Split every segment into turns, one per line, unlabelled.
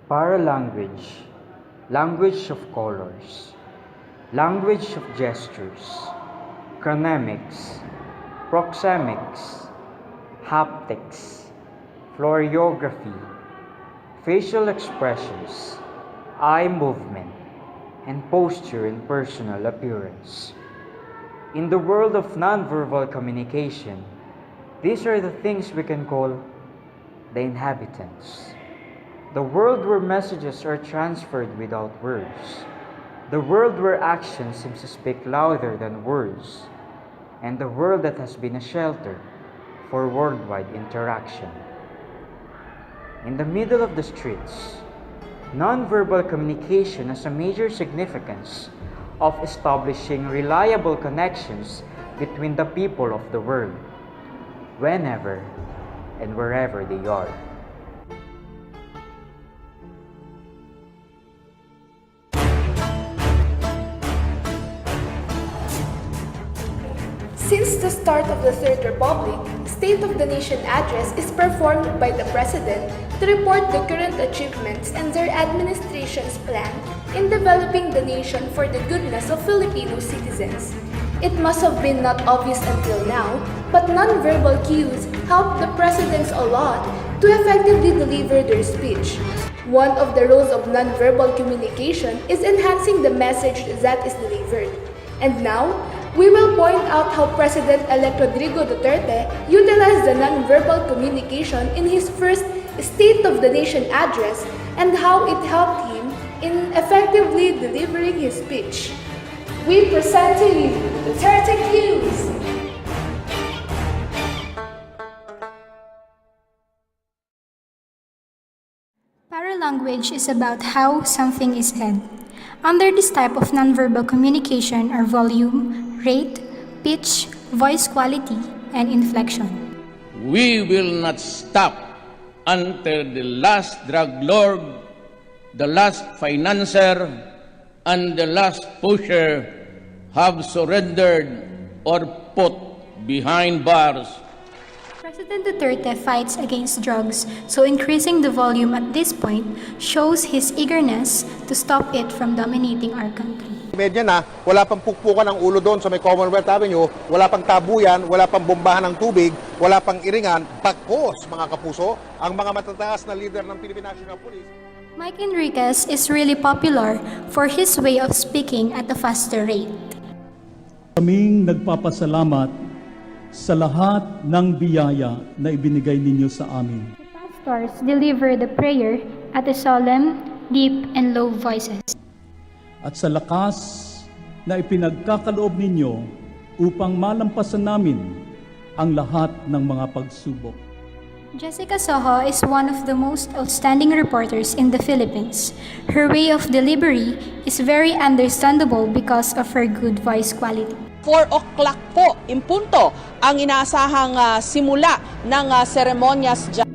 Paralanguage, language of colors, language of gestures, chronemics, proxemics, haptics, florography, facial expressions, eye movement, and posture in personal appearance. In the world of nonverbal communication, these are the things we can call the inhabitants. The world where messages are transferred without words. The world where action seems to speak louder than words. And the world that has been a shelter for worldwide interaction. In the middle of the streets, nonverbal communication has a major significance of establishing reliable connections between the people of the world, whenever and wherever they are.
Since the start of the Third Republic, State of the Nation Address is performed by the President to report the current achievements and their administration's plan in developing the nation for the goodness of Filipino citizens. It must have been not obvious until now, but nonverbal cues help the presidents a lot to effectively deliver their speech. One of the roles of nonverbal communication is enhancing the message that is delivered. And now, we will point out how President-elect Rodrigo Duterte utilized the nonverbal communication in his first State of the Nation address and how it helped him in effectively delivering his speech. We present to you Duterte Cues.
Paralanguage is about how something is said. Under this type of nonverbal communication are volume, rate, pitch, voice quality, and inflection.
We will not stop until the last drug lord, the last financier, and the last pusher have surrendered or put behind bars.
President Duterte fights against drugs, so increasing the volume at this point shows his eagerness to stop it from dominating our country.
Medya na, wala pang pukpukan ng ulo doon sa may Commonwealth Avenue, wala pang tabuyan, wala pang bombahan ng tubig, wala pang iringan, bagkos mga kapuso, ang mga matataas na leader ng Philippine National Police.
Mike Enriquez is really popular for his way of speaking at a faster rate.
Kaming nagpapasalamat sa lahat ng biyaya na ibinigay ninyo sa amin.
The pastors deliver the prayer at a solemn, deep, and low voices.
At sa lakas na ipinagkakaloob ninyo upang malampasan namin ang lahat ng mga pagsubok.
Jessica Soho is one of the most outstanding reporters in the Philippines. Her way of delivery is very understandable because of her good voice quality.
4 o'clock po, impunto, ang inaasahang simula ng seremonyas dyan.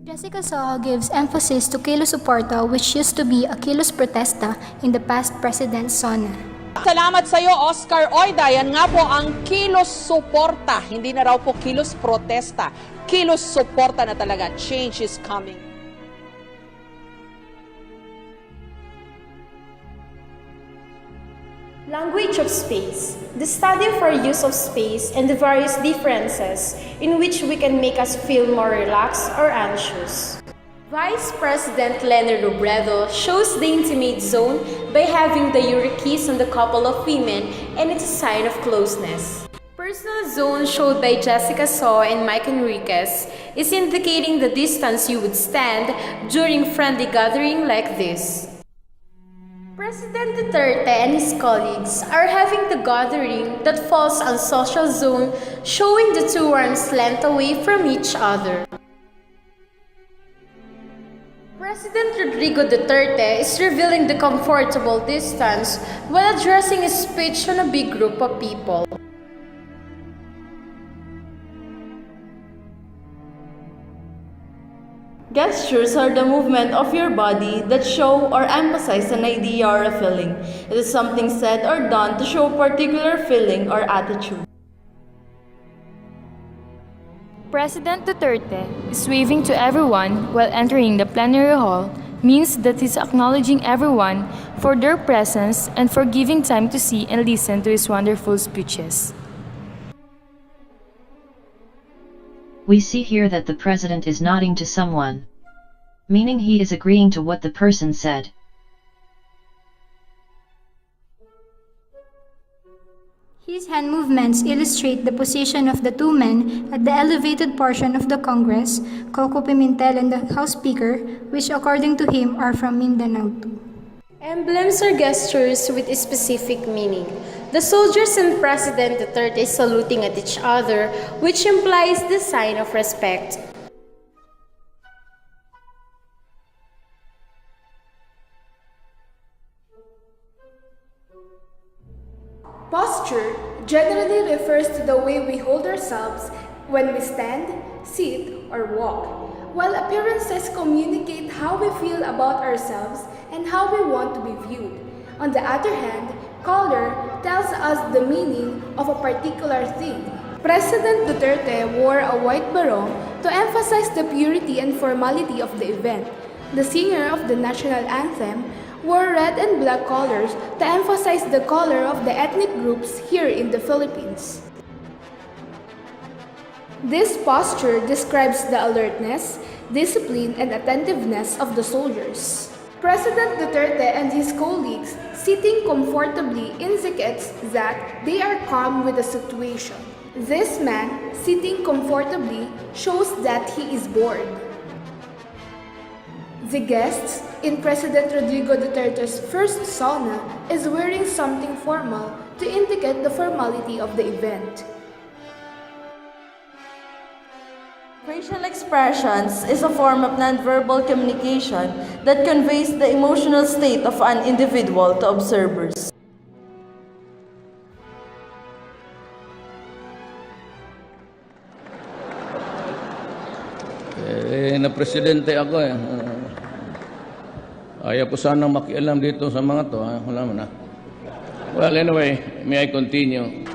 Jessica Soho gives emphasis to Kilos Suporta, which used to be a Kilos Protesta in the past President's SONA.
Salamat sa iyo, Oscar Oyda. Yan nga po ang Kilos Suporta. Hindi na raw po Kilos Protesta. Kilos Suporta na talaga. Change is coming.
Language of space, the study for use of space and the various differences in which we can make us feel more relaxed or anxious. Vice President Leni Robredo shows the intimate zone by having the urethra on the couple of women, and it's a sign of closeness. Personal zone showed by Jessica Soho and Mike Enriquez is indicating the distance you would stand during friendly gathering like this. President Duterte and his colleagues are having the gathering that falls on social zone, showing the two arms length away from each other. President Rodrigo Duterte is revealing the comfortable distance while addressing his speech on a big group of people.
Gestures are the movement of your body that show or emphasize an idea or a feeling. It is something said or done to show a particular feeling or attitude.
President Duterte is waving to everyone while entering the plenary hall, means that he's acknowledging everyone for their presence and for giving time to see and listen to his wonderful speeches.
We see here that the president is nodding to someone, meaning he is agreeing to what the person said.
His hand movements illustrate the position of the two men at the elevated portion of the Congress, Coco Pimentel and the House Speaker, which according to him are from Mindanao too.
Emblems are gestures with a specific meaning. The soldiers and President Duterte saluting at each other, which implies the sign of respect.
Posture generally refers to the way we hold ourselves when we stand, sit, or walk, while appearances communicate how we feel about ourselves and how we want to be viewed. On the other hand, color tells us the meaning of a particular thing. President Duterte wore a white barong to emphasize the purity and formality of the event. The singer of the national anthem wore red and black colors to emphasize the color of the ethnic groups here in the Philippines. This posture describes the alertness, discipline, and attentiveness of the soldiers. President Duterte and his colleagues sitting comfortably indicates that they are calm with the situation. This man sitting comfortably shows that he is bored. The guest in President Rodrigo Duterte's first SONA is wearing something formal to indicate the formality of the event.
Facial expressions is a form of nonverbal communication that conveys the emotional state of an individual to observers.
Na presidente ako eh. Ayaw ko sanang makialam dito sa mga to. Wala mo na. Well, anyway, may I continue?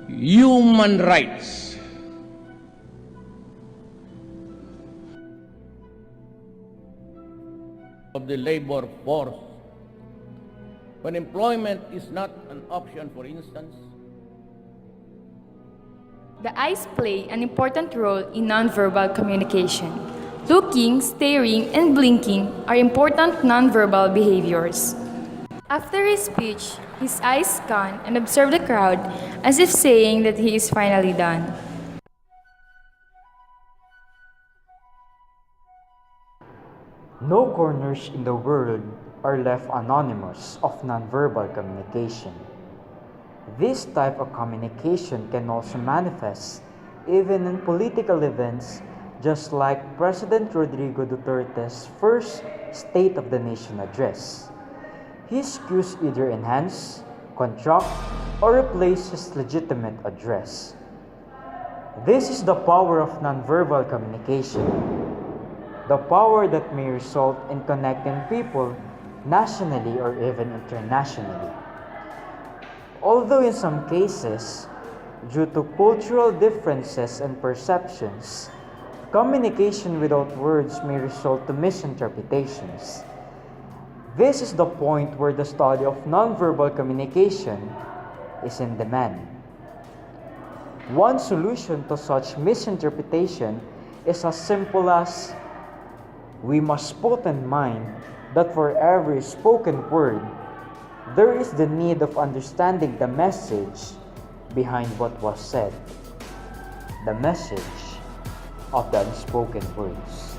Human rights. Of the labor force. When employment is not an option, for instance,
The eyes play an important role in nonverbal communication. Looking, staring, and blinking are important nonverbal behaviors. After his speech, his eyes scan and observe the crowd as if saying that he is finally done.
No corners in the world are left anonymous of nonverbal communication. This type of communication can also manifest even in political events, just like President Rodrigo Duterte's first State of the Nation address. His cues either enhance, contract, or replace his legitimate address. This is the power of nonverbal communication, the power that may result in connecting people nationally or even internationally. Although in some cases, due to cultural differences and perceptions, communication without words may result to misinterpretations. This is the point where the study of nonverbal communication is in demand. One solution to such misinterpretation is as simple as we must put in mind that for every spoken word, there is the need of understanding the message behind what was said, the message of the unspoken words.